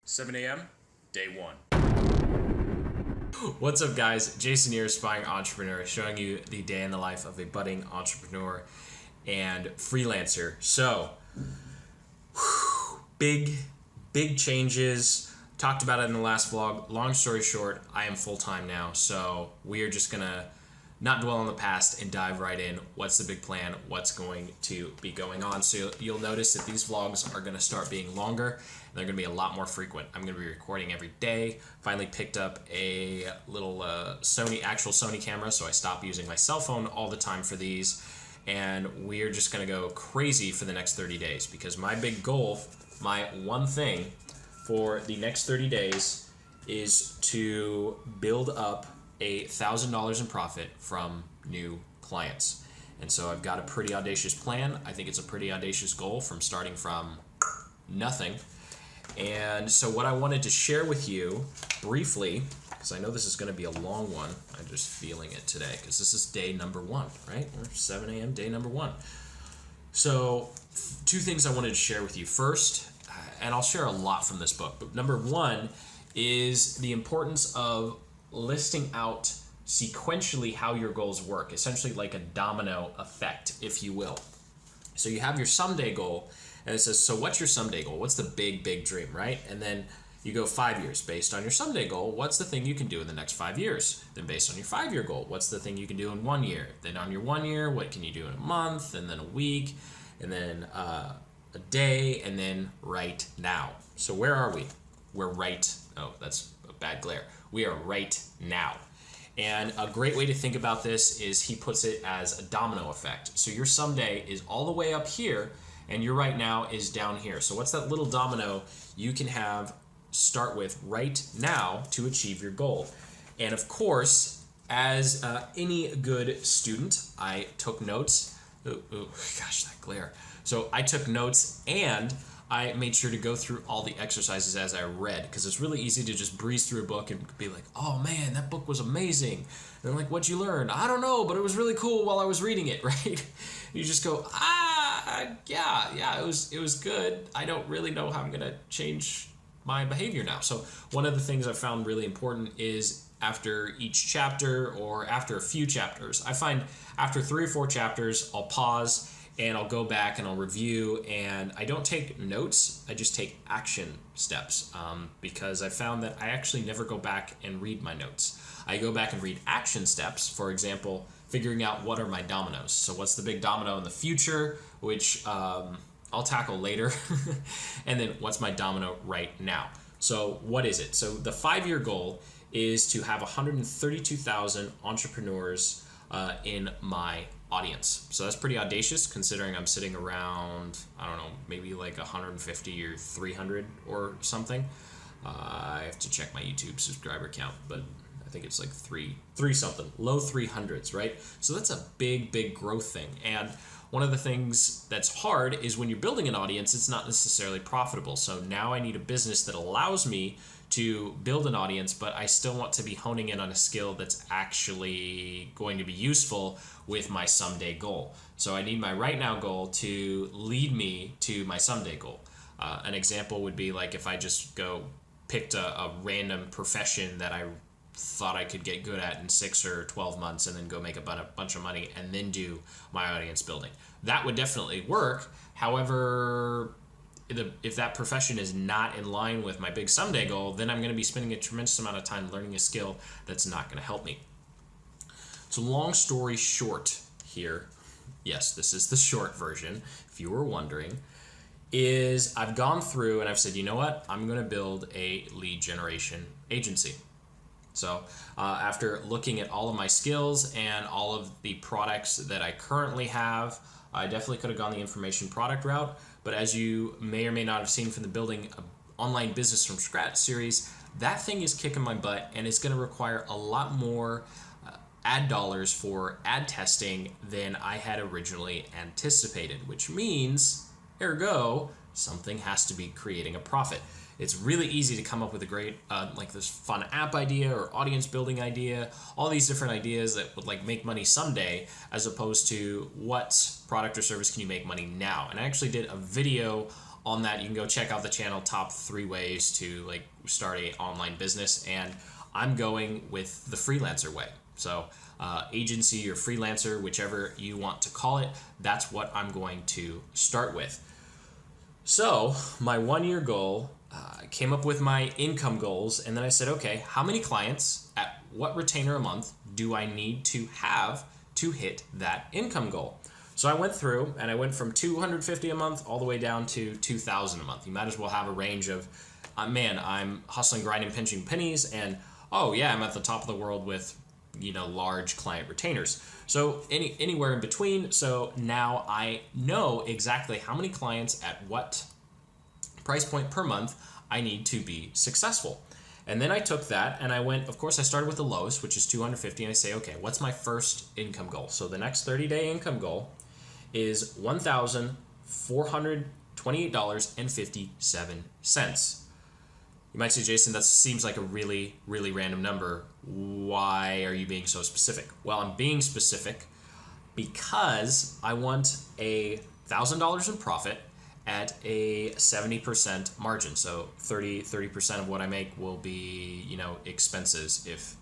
7 a.m., day one. What's up, guys? Jason here, aspiring entrepreneur, showing you the day in the life of a budding entrepreneur and freelancer. So, big changes. Talked about it in the last vlog. Long story short, I am full-time now, so we are just gonna not dwell on the past and dive right in. What's the big plan? What's going to be going on? So you'll notice that these vlogs are gonna start being longer, and they're gonna be a lot more frequent. I'm gonna be recording every day. Finally picked up a little actual Sony camera, so I stopped using my cell phone all the time for these. And we're just gonna go crazy for the next 30 days because my big goal, my one thing for the next 30 days is to build up $1,000 in profit from new clients. And so I've got a pretty audacious plan. I think it's a pretty audacious goal from starting from nothing. And so what I wanted to share with you briefly, because I know this is going to be a long one, I'm just feeling it today, because this is day number one, right? Or 7 a.m., day number one. So two things I wanted to share with you. First, and I'll share a lot from this book, but number one is the importance of listing out sequentially how your goals work, essentially like a domino effect, if you will. So you have your someday goal, and it says, so what's your someday goal? What's the big dream, right? And then you go 5 years. Based on your someday goal, what's the thing you can do in the next 5 years? Then based on your 5-year goal, what's the thing you can do in 1 year? Then on your 1 year, what can you do in a month? And then a week, and then a day, and then right now. So where are we? We're right, oh, that's a bad glare. We are right now. And a great way to think about this is he puts it as a domino effect. So your someday is all the way up here, and your right now is down here. So what's that little domino you can have start with right now to achieve your goal? And of course, as any good student, I took notes. Ooh, gosh, that glare. So I took notes and I made sure to go through all the exercises as I read, because it's really easy to just breeze through a book and be like, oh man, that book was amazing. And I'm like, what'd you learn? I don't know, but it was really cool while I was reading it, right? You just go, yeah, it was good. I don't really know how I'm gonna change my behavior now. So one of the things I found really important is after each chapter or after a few chapters, I find after 3 or 4 chapters, I'll pause and I'll go back and I'll review, and I don't take notes, I just take action steps, because I found that I actually never go back and read my notes. I go back and read action steps, for example, figuring out what are my dominoes. So what's the big domino in the future, which I'll tackle later, and then what's my domino right now. So what is it? So the 5-year goal is to have 132,000 entrepreneurs in my audience. So that's pretty audacious considering I'm sitting around, I don't know, maybe like 150 or 300 or something. I have to check my YouTube subscriber count, but I think it's like three something, low 300s, right? So that's a big growth thing. And one of the things that's hard is when you're building an audience, it's not necessarily profitable. So now I need a business that allows me to build an audience, but I still want to be honing in on a skill that's actually going to be useful with my someday goal. So I need my right now goal to lead me to my someday goal. An example would be like if I just picked a random profession that I thought I could get good at in 6 or 12 months and then go make a bunch of money and then do my audience building. That would definitely work. However, if that profession is not in line with my big someday goal, then I'm going to be spending a tremendous amount of time learning a skill that's not going to help me. So long story short here, yes, this is the short version, if you were wondering, is I've gone through and I've said, you know what, I'm going to build a lead generation agency. So after looking at all of my skills and all of the products that I currently have, I definitely could have gone the information product route. But as you may or may not have seen from the Building an Online Business from Scratch series, that thing is kicking my butt, and it's going to require a lot more ad dollars for ad testing than I had originally anticipated, which means, ergo, something has to be creating a profit. It's really easy to come up with a great, like this fun app idea or audience building idea, all these different ideas that would like make money someday, as opposed to what product or service can you make money now. And I actually did a video on that, you can go check out the channel, top 3 ways to like start a online business, and I'm going with the freelancer way. So agency or freelancer, whichever you want to call it, that's what I'm going to start with. So my 1-year goal, I came up with my income goals, and then I said, okay, how many clients at what retainer a month do I need to have to hit that income goal? So I went through and I went from $250 a month all the way down to $2,000 a month. You might as well have a range of, man, I'm hustling, grinding, pinching pennies, and oh yeah, I'm at the top of the world with, large client retainers. So anywhere in between. So now I know exactly how many clients at what price point per month I need to be successful. And then I took that and I went, of course, I started with the lowest, which is $250, and I say, okay, what's my first income goal? So the next 30-day income goal is $1,428.57. You might say, Jason, that seems like a really, really random number. Why are you being so specific? Well, I'm being specific because I want $1,000 in profit at a 70% margin. So 30% of what I make will be, expenses, if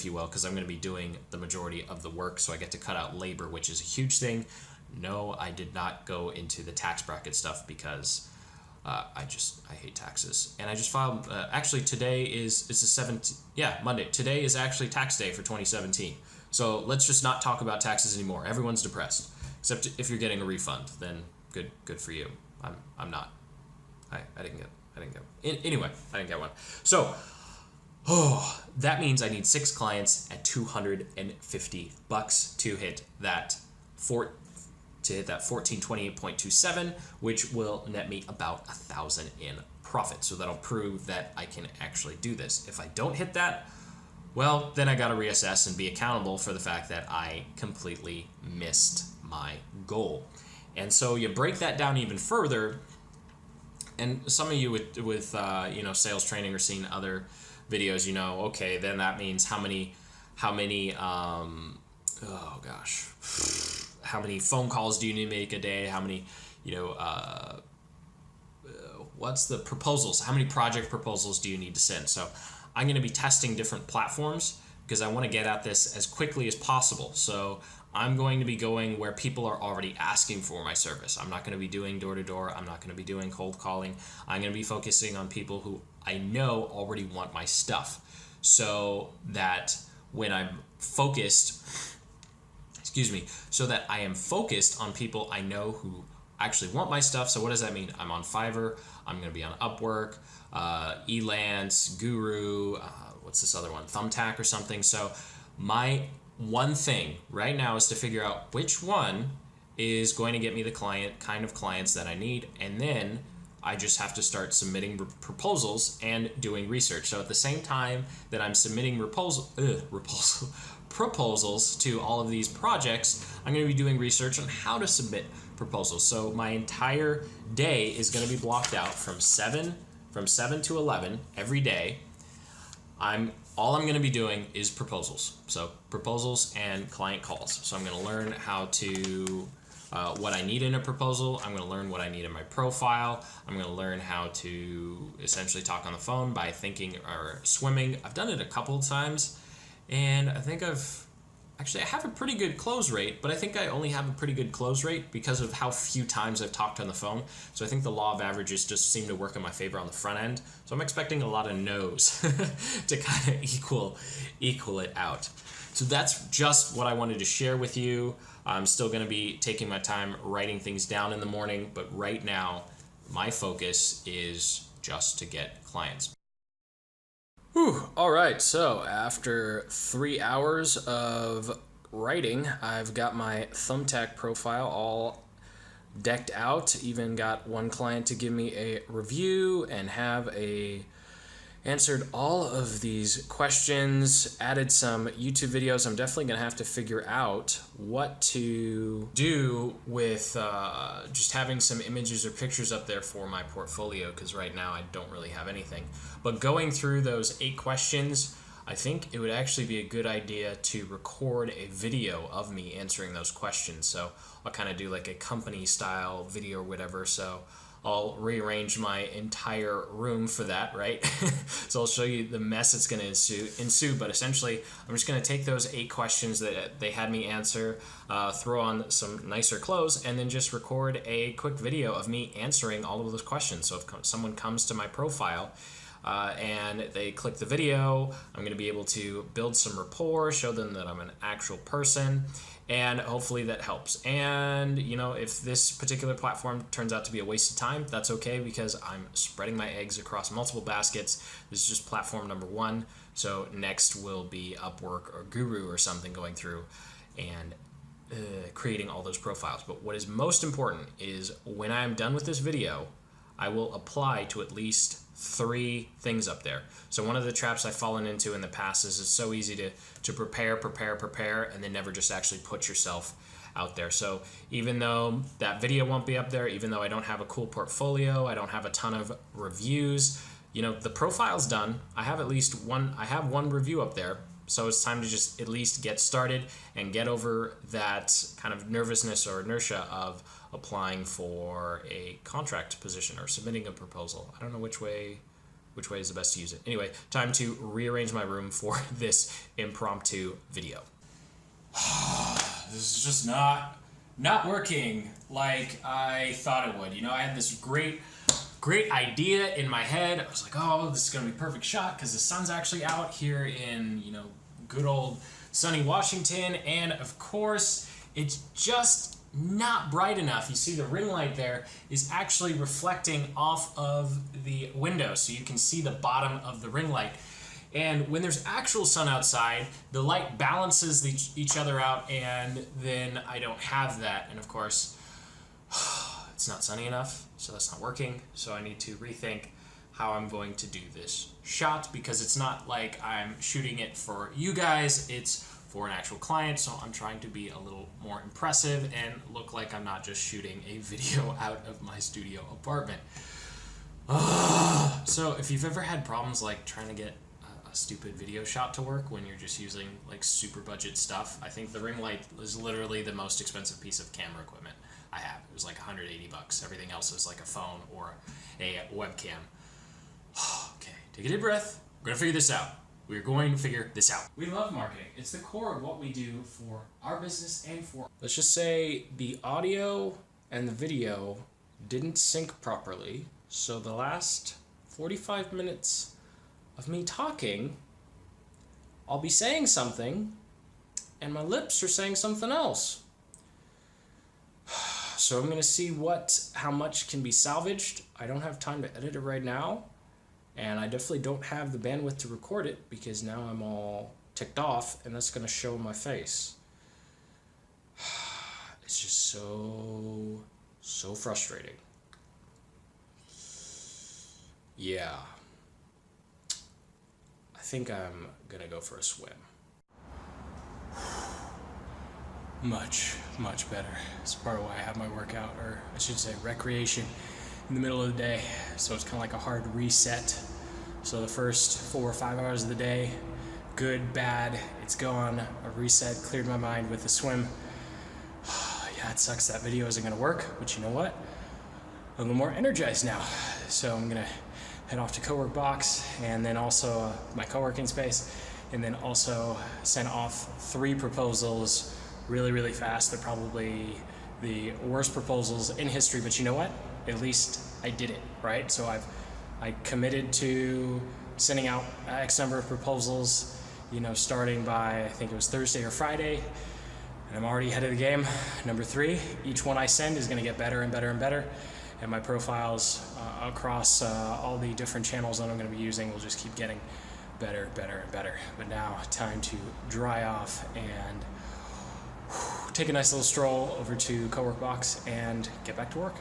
you will, because I'm going to be doing the majority of the work. So I get to cut out labor, which is a huge thing. No, I did not go into the tax bracket stuff because I hate taxes. And I just filed, actually today is the 17th, Monday. Today is actually tax day for 2017. So let's just not talk about taxes anymore. Everyone's depressed, except if you're getting a refund, then good for you. I'm not. I didn't get. Anyway, I didn't get one. So, that means I need 6 clients at $250 to hit that 1428.27, which will net me about $1,000 in profit. So that'll prove that I can actually do this. If I don't hit that, well, then I got to reassess and be accountable for the fact that I completely missed my goal. And so you break that down even further, and some of you with sales training or seeing other videos, okay, then that means how many phone calls do you need to make a day? How many, what's the proposals? How many project proposals do you need to send? So I'm going to be testing different platforms because I want to get at this as quickly as possible. So I'm going to be going where people are already asking for my service. I'm not going to be doing door-to-door. I'm not going to be doing cold calling. I'm going to be focusing on people who I know already want my stuff, so that when I'm focused, so that I am focused on people I know who actually want my stuff. So what does that mean? I'm on Fiverr. I'm going to be on Upwork, Elance, Guru, what's this other one? Thumbtack or something. So my one thing right now is to figure out which one is going to get me the kind of clients that I need, and then I just have to start submitting proposals and doing research. So at the same time that I'm submitting proposals to all of these projects, I'm going to be doing research on how to submit proposals. So my entire day is going to be blocked out from 7 to 11 every day. All I'm going to be doing is proposals. So proposals and client calls. So I'm going to learn how to what I need in a proposal. I'm going to learn what I need in my profile. I'm going to learn how to essentially talk on the phone by thinking or swimming. I've done it a couple of times, and I think I have a pretty good close rate, but I think I only have a pretty good close rate because of how few times I've talked on the phone. So I think the law of averages just seem to work in my favor on the front end. So I'm expecting a lot of no's to kind of equal it out. So that's just what I wanted to share with you. I'm still going to be taking my time writing things down in the morning, but right now my focus is just to get clients. Whew. All right, so after 3 hours of writing, I've got my Thumbtack profile all decked out. Even got one client to give me a review and answered all of these questions, added some YouTube videos. I'm definitely going to have to figure out what to do with just having some images or pictures up there for my portfolio, because right now I don't really have anything. But going through those 8 questions, I think it would actually be a good idea to record a video of me answering those questions. So I'll kind of do like a company style video or whatever. So I'll rearrange my entire room for that, right? So I'll show you the mess that's going to ensue. But essentially, I'm just going to take those 8 questions that they had me answer, throw on some nicer clothes, and then just record a quick video of me answering all of those questions. So if someone comes to my profile and they click the video, I'm going to be able to build some rapport, show them that I'm an actual person, and hopefully that helps. And if this particular platform turns out to be a waste of time, that's okay, because I'm spreading my eggs across multiple baskets. This is just platform number 1. So next will be Upwork or Guru or something, going through and creating all those profiles. But what is most important is when I'm done with this video, I will apply to at least 3 things up there. So one of the traps I've fallen into in the past is it's so easy to prepare, and then never just actually put yourself out there. So even though that video won't be up there, even though I don't have a cool portfolio, I don't have a ton of reviews, the profile's done. I have one review up there. So it's time to just at least get started and get over that kind of nervousness or inertia of applying for a contract position or submitting a proposal. I don't know which way is the best to use it. Anyway, time to rearrange my room for this impromptu video. This is just not working like I thought it would. I had this great idea in my head. I was like, oh, this is going to be a perfect shot because the sun's actually out here in, good old sunny Washington. And of course, it's just not bright enough. You see the ring light there is actually reflecting off of the window, so you can see the bottom of the ring light. And when there's actual sun outside, the light balances each other out, and then I don't have that. And of course, it's not sunny enough, so that's not working. So I need to rethink how I'm going to do this shot, because it's not like I'm shooting it for you guys, it's for an actual client. So I'm trying to be a little more impressive and look like I'm not just shooting a video out of my studio apartment. So if you've ever had problems like trying to get a stupid video shot to work when you're just using like super budget stuff, I think the ring light is literally the most expensive piece of camera equipment I have. It was like $180. Everything else is like a phone or a webcam. Okay, take a deep breath. We're gonna figure this out. We're going to figure this out. We love marketing. It's the core of what we do for our business and for... Let's just say the audio and the video didn't sync properly. So the last 45 minutes of me talking, I'll be saying something and my lips are saying something else. So I'm going to see how much can be salvaged. I don't have time to edit it right now. And I definitely don't have the bandwidth to record it because now I'm all ticked off and that's going to show my face. It's just so frustrating. Yeah. I think I'm going to go for a swim. Much better. It's part of why I have my workout, or I should say recreation, in the middle of the day. So it's kind of like a hard reset. So the first 4 or 5 hours of the day, good, bad, it's gone. A reset, cleared my mind with a swim. Yeah, it sucks that video isn't going to work, but you know what? I'm a little more energized now. So I'm going to head off to Cowork Box and then also my co-working space, and then also send off 3 proposals really fast. They're probably the worst proposals in history, but you know what? At least I did it, right? So I committed to sending out X number of proposals, starting by, I think it was Thursday or Friday, and I'm already ahead of the game. Number 3, each one I send is gonna get better and better and better, and my profiles across all the different channels that I'm gonna be using will just keep getting better and better. But now, time to dry off and take a nice little stroll over to Cowork Box and get back to work.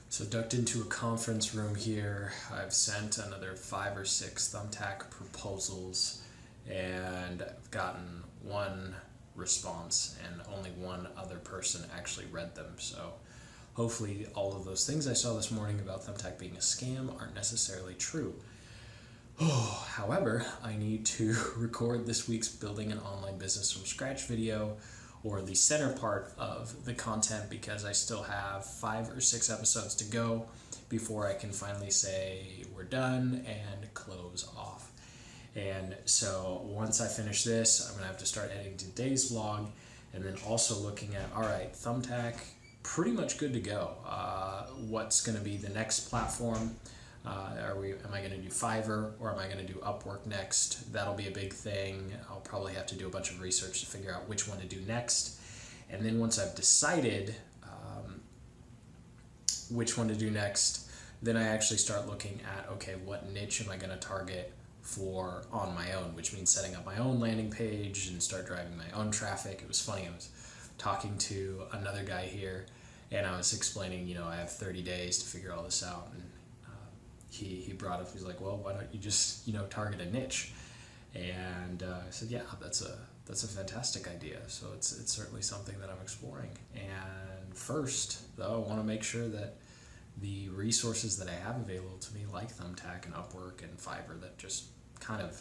So ducked into a conference room here. I've sent another 5 or 6 Thumbtack proposals and I've gotten 1 response and only 1 other person actually read them. So hopefully all of those things I saw this morning about Thumbtack being a scam aren't necessarily true. However, I need to record this week's Building an Online Business from Scratch video, or the center part of the content, because I still have 5 or 6 episodes to go before I can finally say we're done and close off. And so once I finish this, I'm going to have to start editing today's vlog, and then also looking at, all right, Thumbtack, pretty much good to go. What's going to be the next platform? Am I going to do Fiverr, or am I going to do Upwork next? That'll be a big thing. I'll probably have to do a bunch of research to figure out which one to do next. And then once I've decided which one to do next, then I actually start looking at, okay, what niche am I going to target for on my own, which means setting up my own landing page and start driving my own traffic. It was funny, I was talking to another guy here, and I was explaining, I have 30 days to figure all this out, and he brought up, he's like, well, why don't you just, target a niche? And I said, yeah, that's a fantastic idea. So it's certainly something that I'm exploring. And first, though, I want to make sure that the resources that I have available to me, like Thumbtack and Upwork and Fiverr, that just kind of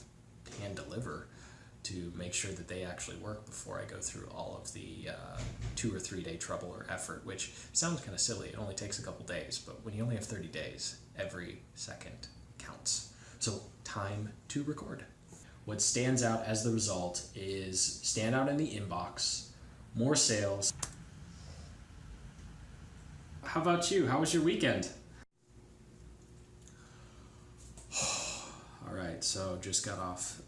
can deliver, to make sure that they actually work before I go through all of the 2 or 3 day trouble or effort, which sounds kind of silly. It only takes a couple days, but when you only have 30 days, every second counts. So time to record. What stands out as the result is standout in the inbox, more sales. How about you? How was your weekend? All right, so just got off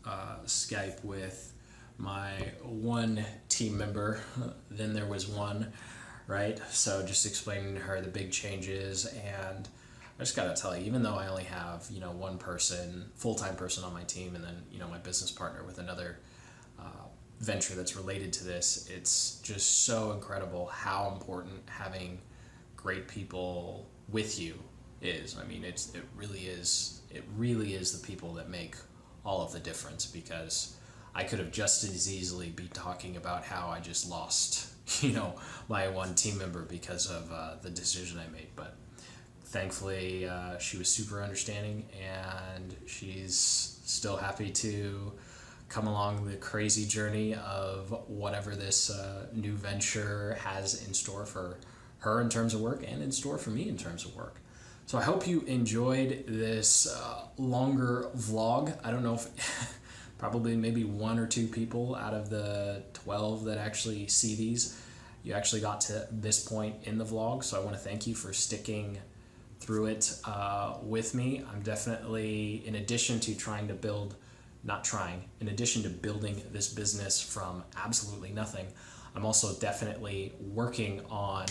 Skype with my one team member. Then there was one, right? So just explaining to her the big changes, and I just gotta tell you, even though I only have, one person, full-time person on my team, and then, my business partner with another venture that's related to this, it's just so incredible how important having great people with you is. I mean, it really is the people that make all of the difference, because I could have just as easily be talking about how I just lost, my one team member because of the decision I made, but thankfully, she was super understanding, and she's still happy to come along the crazy journey of whatever this new venture has in store for her in terms of work, and in store for me in terms of work. So I hope you enjoyed this longer vlog. I don't know if probably maybe 1 or 2 people out of the 12 that actually see these, you actually got to this point in the vlog. So I want to thank you for sticking through it with me. I'm definitely, in addition to building this business from absolutely nothing, I'm also definitely working on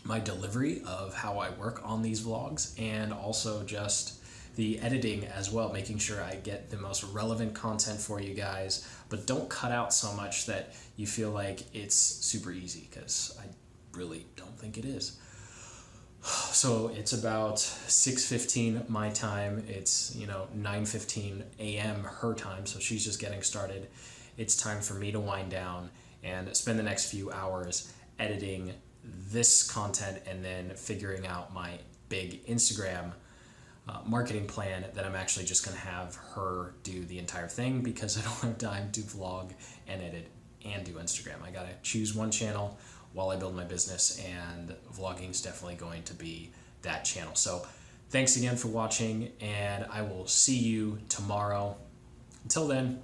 my delivery of how I work on these vlogs, and also just the editing as well, making sure I get the most relevant content for you guys, but don't cut out so much that you feel like it's super easy, because I really don't think it is. So it's about 6:15 my time. It's 9:15 a.m. her time, so she's just getting started. It's time for me to wind down and spend the next few hours editing this content, and then figuring out my big Instagram marketing plan that I'm actually just going to have her do the entire thing, because I don't have time to vlog and edit and do Instagram. I got to choose one channel while I build my business, and vlogging is definitely going to be that channel. So thanks again for watching, and I will see you tomorrow. Until then,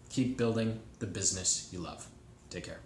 keep building the business you love. Take care.